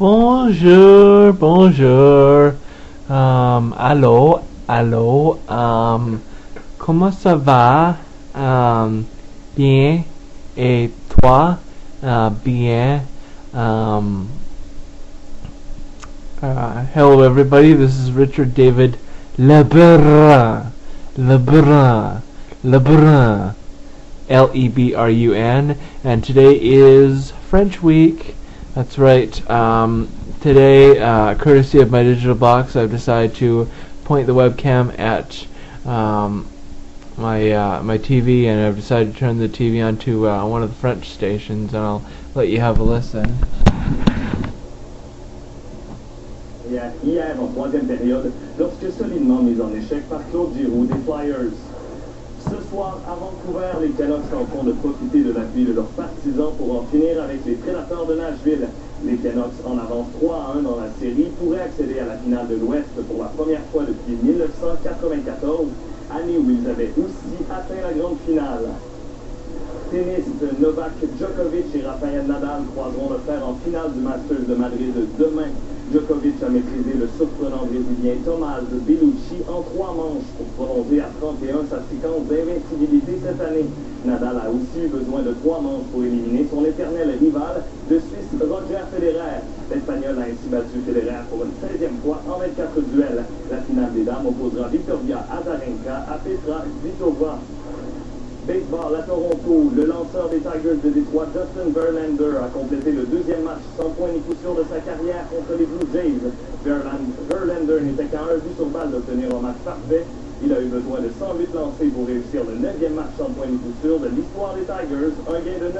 Bonjour, bonjour. Allô, allô. Comment ça va? Bien. Et toi? Bien. Hello, everybody. This is Richard David Lebrun. Lebrun. Lebrun. Lebrun. And today is French Week. That's right. Today, courtesy of my digital box, I've decided to point the webcam at my TV, and I've decided to turn the TV onto one of the French stations, and I'll let you have a listen. Hier, en troisième période, lorsque solidement mis en échec par Claude Giroux des Flyers. Ce soir, à Vancouver, les Canucks tenteront de profiter de l'appui de leurs partisans pour en finir avec les Prédateurs de Nashville. Les Canucks, en avance 3-1 dans la série, pourraient accéder à la finale de l'Ouest pour la première fois depuis 1994, année où ils avaient aussi atteint la grande finale. Tennis, Novak Djokovic et Rafael Nadal croiseront le fer en finale du Masters de Madrid demain. Djokovic a maîtrisé le surprenant brésilien Tomás Bellucci en 3 manches pour prolonger à 31 sa séquence d'invincibilité cette année. Nadal a aussi eu besoin de 3 manches pour éliminer son éternel rival, le Suisse Roger Federer. L'Espagnol a ainsi battu Federer pour une 16e fois en 24 duels. La finale des dames opposera Victoria Azarenka à Petra Kvitova. Baseball à Toronto, le lanceur des Tigers de Détroit, Justin Verlander, a complété le 2e match sans point ni coup sûr de sa carrière contre les Blue Jays. Verlander n'était qu'à un but sur balle d'obtenir un match parfait. Il a eu besoin de 108 lancés pour réussir le 9e match sans point ni coup sûr de l'histoire des Tigers, un gain de 9-0.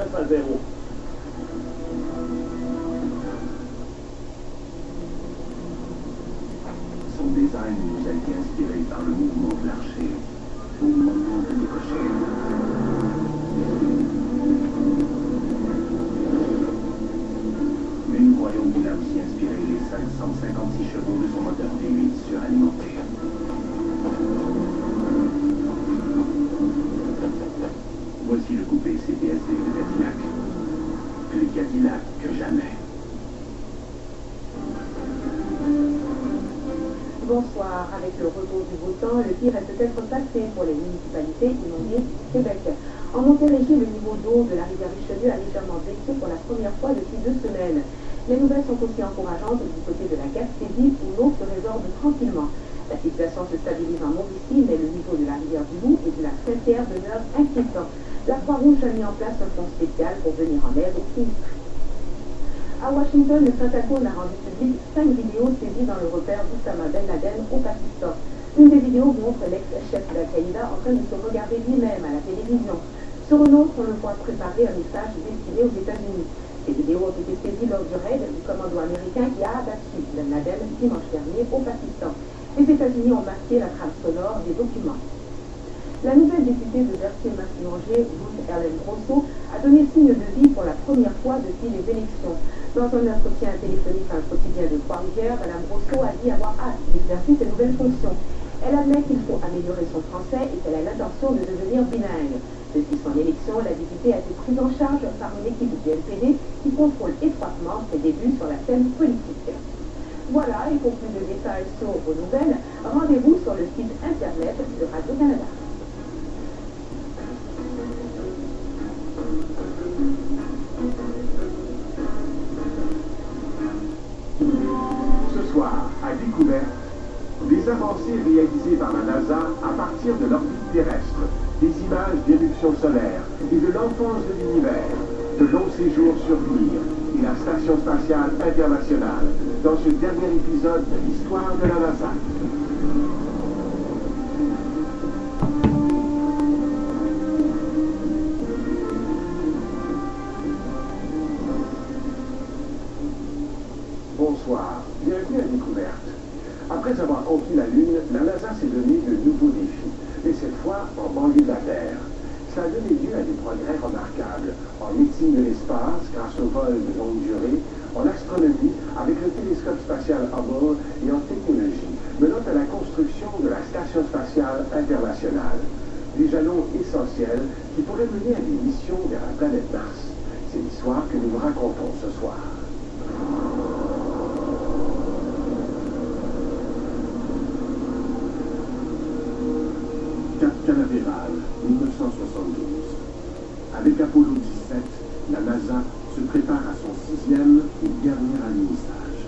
Son design nous a été inspiré par le mouvement de l'archer, au moment de décocher. Mais nous croyons qu'il a aussi inspiré les 556 chevaux de son moteur V8 suralimenté. Voici le coupé CPSV de Cadillac. Plus Cadillac que jamais. Bonsoir. Avec le retour du beau temps, le pire est peut-être passé pour les municipalités inondées du Québec. En Montérégie, le niveau d'eau de la rivière Richelieu a légèrement baissé pour la première fois depuis 2 semaines. Les nouvelles sont aussi encourageantes du côté de la Gaspésie, où l'eau se résorbe tranquillement. La situation se stabilise en Mauricie, mais le niveau de la rivière du Loup et de la Saint-Pierre demeure inquiétant. La Croix-Rouge a mis en place un fonds spécial pour venir en aide aux sinistrés. À Washington, le Pentagone a rendu public 5 vidéos saisies dans le repère d'Oussama Ben Laden au Pakistan. Une des vidéos montre l'ex-chef d'Al-Qaïda en train de se regarder lui-même à la télévision. Sur une autre, on le voit préparer un message destiné aux États-Unis. Ces vidéos ont été saisies lors du raid du commando américain qui a abattu Ben Laden dimanche dernier au Pakistan. Les États-Unis ont masqué la trame sonore des documents. La nouvelle députée de Berthier-Massignanger, Ruth Ellen Grosso, a donné signe de vie pour la première fois depuis les élections. Dans un entretien téléphonique à un quotidien de Trois-Rivières, Mme Grosso a dit avoir hâte d'exercer ses nouvelles fonctions. Elle admet qu'il faut améliorer son français et qu'elle a l'intention de devenir bilingue. Depuis son élection, la députée a été prise en charge par une équipe du NPD qui contrôle étroitement ses débuts sur la scène politique. Voilà, et pour plus de détails sur vos nouvelles, rendez-vous sur le site internet de Radio-Canada. Ce soir, à Découverte, des avancées réalisées par la NASA à partir de l'orbite terrestre, des images d'éruptions solaires et de l'enfance de l'univers, de longs séjours sur Mir et la Station spatiale internationale dans ce dernier épisode de l'histoire de la NASA. Bonsoir, bienvenue à Découverte. Après avoir conquis la Lune, la NASA s'est donné de nouveaux défis, et cette fois en banlieue de la Terre. Ça a donné lieu à des progrès remarquables en médecine de l'espace grâce au vol de longue durée, en astronomie avec le télescope spatial Hubble et en technologie, menant à la construction de la Station spatiale internationale. Des jalons essentiels qui pourraient mener à des missions vers la planète Mars. C'est l'histoire que nous vous racontons ce soir. prépare à son 6e et dernier alunissage.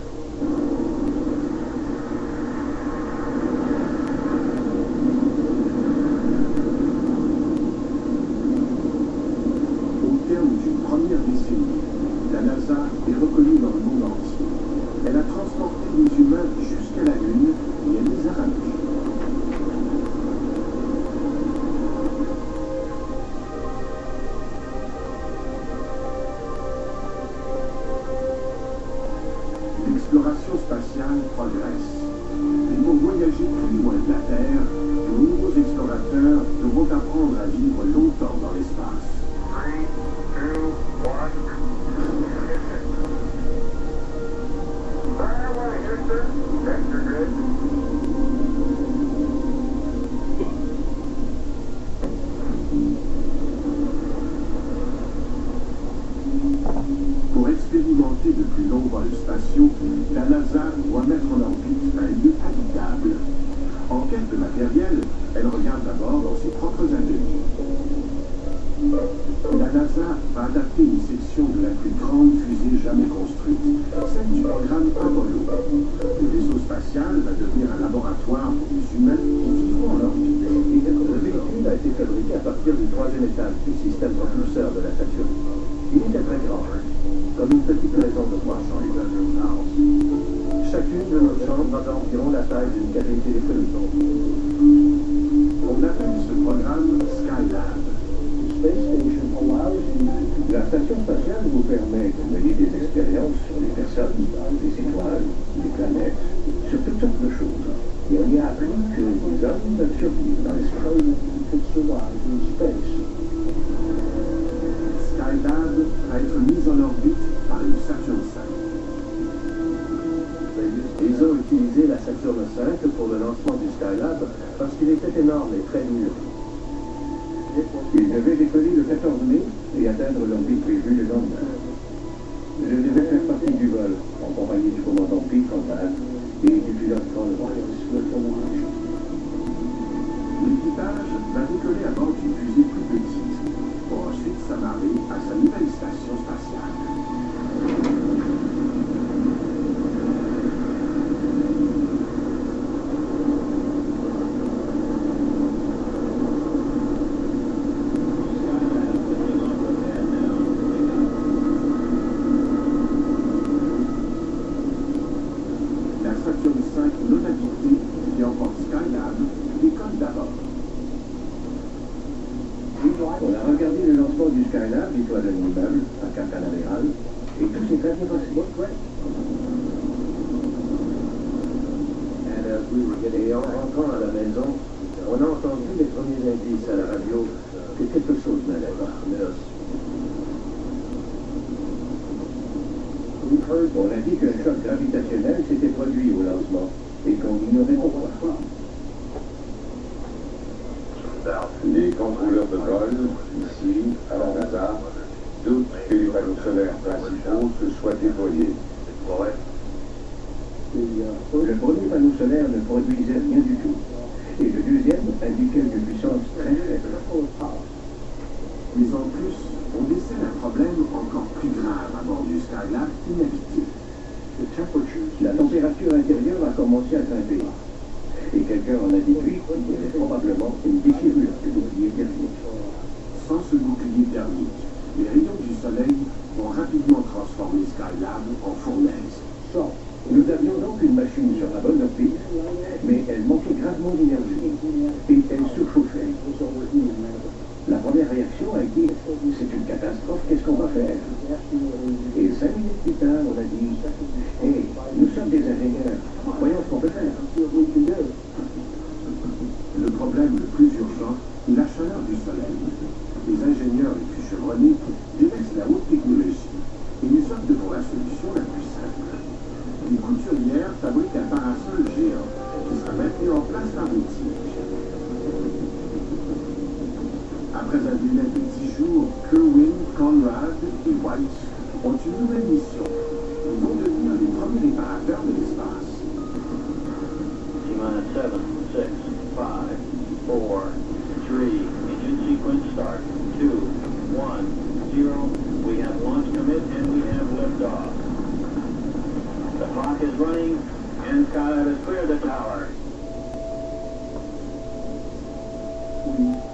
Au terme d'une première décennie, la NASA est reconnue dans le monde entier. Elle a transporté les humains jusqu'à la Lune et elle les a ramenés. L'exploration spatiale progresse. Et pour voyager plus loin de la Terre, de nouveaux explorateurs devront apprendre à vivre longtemps dans l'espace. 3, 2, 1. Fire away, Houston. Vector grid. Pour expérimenter de plus longs vols spatiaux, la NASA doit mettre en orbite un lieu habitable. En quête de matériel, elle regarde d'abord dans ses propres ateliers. La NASA va adapter une section de la plus grande fusée jamais construite, celle du programme Apollo. Le vaisseau spatial va devenir un laboratoire pour les humains qui vivront en orbite. Le véhicule a été fabriqué à partir du 3e étage du système propulseur de la Saturne. Il était très grand, comme une petite maison de 300 litres. Chacune de nos chambres a environ la taille d'une cabine téléphonique. On appelle ce programme Skylab. La station spatiale vous permet de mener des expériences sur les personnes, les étoiles, les planètes, sur toutes sortes de choses. Et on y a appris que les hommes peuvent survivre dans l'espace. Skylab va être mise en orbite par une Saturn V. Ils ont utilisé la Saturn V pour le lancement du Skylab parce qu'il était énorme et très dur. Ils devaient décoller le 14 mai et atteindre l'orbite prévue le lendemain. Je devais faire partie du vol, en compagnie du commandant Pete Conrad et du pilote Conrad. L'équipage va décoller à bord d'une fusée plus petite, pour ensuite s'amarrer à sa nouvelle station spatiale. La Saturn V non habitée, qui emporte Skylab, décolle d'abord. On a regardé le lancement du Skylab, l'étoile d'un immeuble, à Cap Canaveral, et tout s'est très bien passé. Et en rentrant à la maison, on a entendu les premiers indices à la radio que quelque chose n'allait pas. On a dit qu'un choc gravitationnel s'était produit au lancement et qu'on ignorait pourquoi. Les contrôleurs de vol, ici, à la NASA, doutent que les panneaux solaires principaux se soient déployés. Le premier panneau solaire ne produisait rien du tout. Et le deuxième indiquait une puissance très faible. Mais en plus, on décèle un problème encore plus grave à bord du Skylab inhabité. La température intérieure a commencé à grimper. Et quelqu'un en a déduit qu'il y avait probablement une déchirure du bouclier thermique. Sans ce bouclier thermique, les rayons du soleil vont rapidement transformer Skylab en fournaise. Nous avions donc une machine sur la bonne orbite, mais elle manquait gravement d'énergie et elle surchauffait. La première réaction a été « c'est une catastrophe, qu'est-ce qu'on va faire ?» Et 5 minutes plus tard, on a dit « Hey, nous sommes des ingénieurs, voyons ce qu'on peut faire. » Le problème le plus urgent est la chaleur du soleil. Les ingénieurs les plus chevronnés délaissent la haute technologie et ils optent pour la solution la plus simple. Les couturières fabriquent un parasol géant qui sera maintenu en place par des tiges. Après un délai de 10 jours, Kerwin, Conrad et White ont une nouvelle mission. Ils vont devenir les premiers réparateurs de l'espace. T-minus 7, 6, 5, 4, 3, engine sequence start, 2, 1, 0. We have launch commit and we have liftoff. The clock is running, and Skylab has cleared the tower.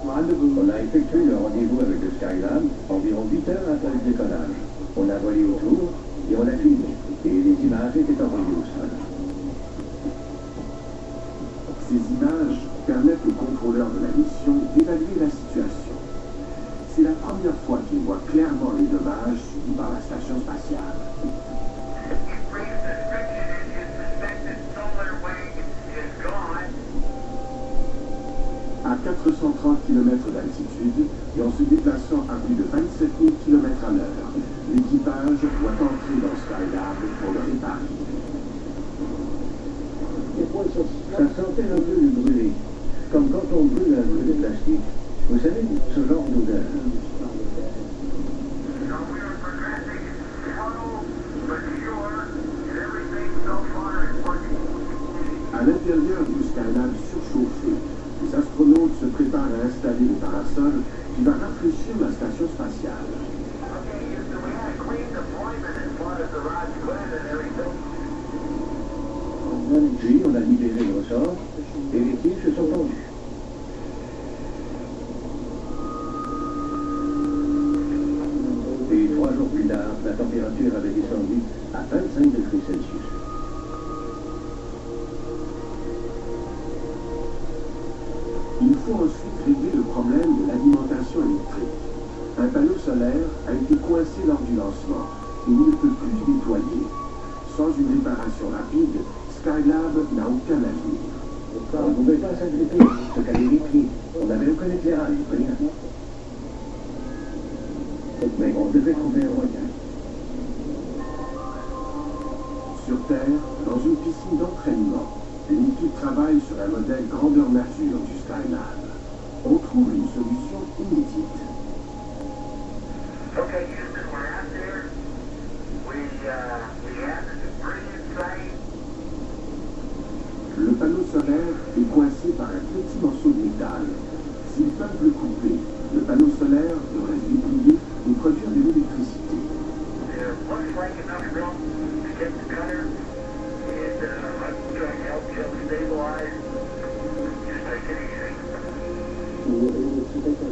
On a effectué le rendez-vous avec le Skylab environ 8 heures après le décollage. On a volé autour et on a filmé. Et les images étaient envoyées au sol. Ces images permettent aux contrôleurs de la mission d'évaluer la situation. C'est la première fois qu'ils voient clairement les dommages subis par la station spatiale. À 430 km d'altitude et en se déplaçant à plus de 27 000 km à l'heure, l'équipage doit entrer dans Skylab pour le réparer. Ça sentait un peu le brûlé, comme quand on brûle un peu de plastique. Vous savez, ce genre d'odeur. À l'intérieur du Skylab surchauffé, les astronautes se préparent à installer le parasol qui va rafraîchir la station spatiale. Puis on a libéré le ressort et les tirs se sont tendus. Et 3 jours plus tard, la température avait descendu à 25 degrés Celsius. Il faut ensuite régler le problème de l'alimentation électrique. Un panneau solaire a été coincé lors du lancement et il ne peut plus déployer. Sans une réparation rapide, Skylab n'a aucun avenir. On ne pouvait pas s'agripper, se caler les pieds. On avait aucun éclairage, rien. Mais on devait trouver un moyen. Sur Terre, dans une piscine d'entraînement, une équipe travaille sur un modèle grandeur nature du Skylab. On trouve une solution inédite. Okay, Houston, we're out there. We have this pretty insane. Le panneau solaire est coincé par un petit morceau de métal. S'ils peuvent le couper, le panneau solaire devrait se déplier et produire de l'électricité. There looks like enough room to get the cutter, and I'm trying to help you stabilize. Just take it easy.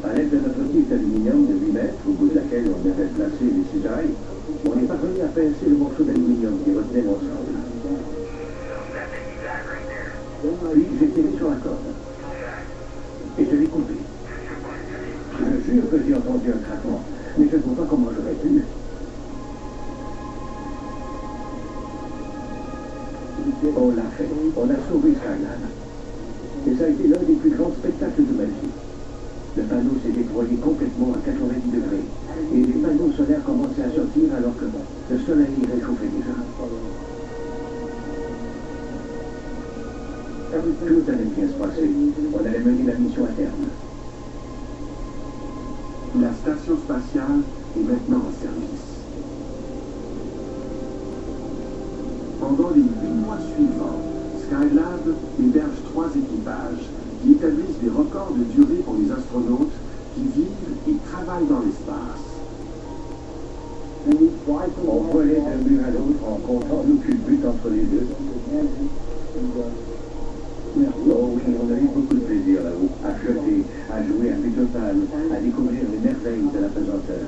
À l'aide de notre kit d'aluminium de 8 mètres, au bout de laquelle on avait placé les cisailles, on est parvenu à pincer le morceau d'aluminium qui retenait l'ensemble. Puis j'ai tiré sur la corde. Et je l'ai coupé. Je jure que j'ai entendu un craquement, mais je ne vois pas comment j'aurais pu. On l'a fait. On a sauvé Skylab. Et ça a été l'un des plus grands spectacles de ma vie. Le panneau s'est déployé complètement à 90 degrés. Et les panneaux solaires commençaient à sortir alors que le soleil réchauffait déjà. Tout allait bien se passer. On allait mener la mission à terme. La station spatiale est maintenant en service. Pendant les 8 mois suivants, Skylab héberge 3 équipages qui établissent des records de durée pour les astronautes qui vivent et travaillent dans l'espace. On volait d'un mur à l'autre en comptant nos culbutes entre les deux. Oh oui, on a eu beaucoup de plaisir là-haut, à flotter, à jouer à Peter-Pan, à découvrir les merveilles de la pesanteur.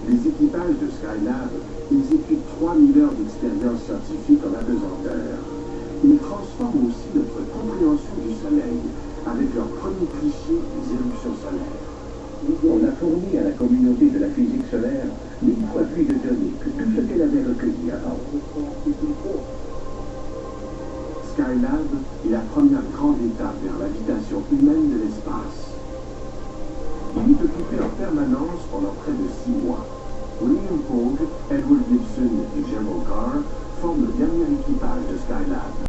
Les équipages de Skylab exécutent 3000 heures d'expérience scientifique en apesanteur. Ils transforment aussi notre compréhension du Soleil avec leur premier cliché des éruptions solaires. On a fourni à la communauté de la physique solaire 1000 fois plus de données que tout ce qu'elle avait recueilli avant. Skylab est la première grande étape vers l'habitation humaine de l'espace. Il est occupé en permanence pendant près de 6 mois. William Pogue, Edward Gibson et Jim O'Carr forment le dernier équipage de Skylab.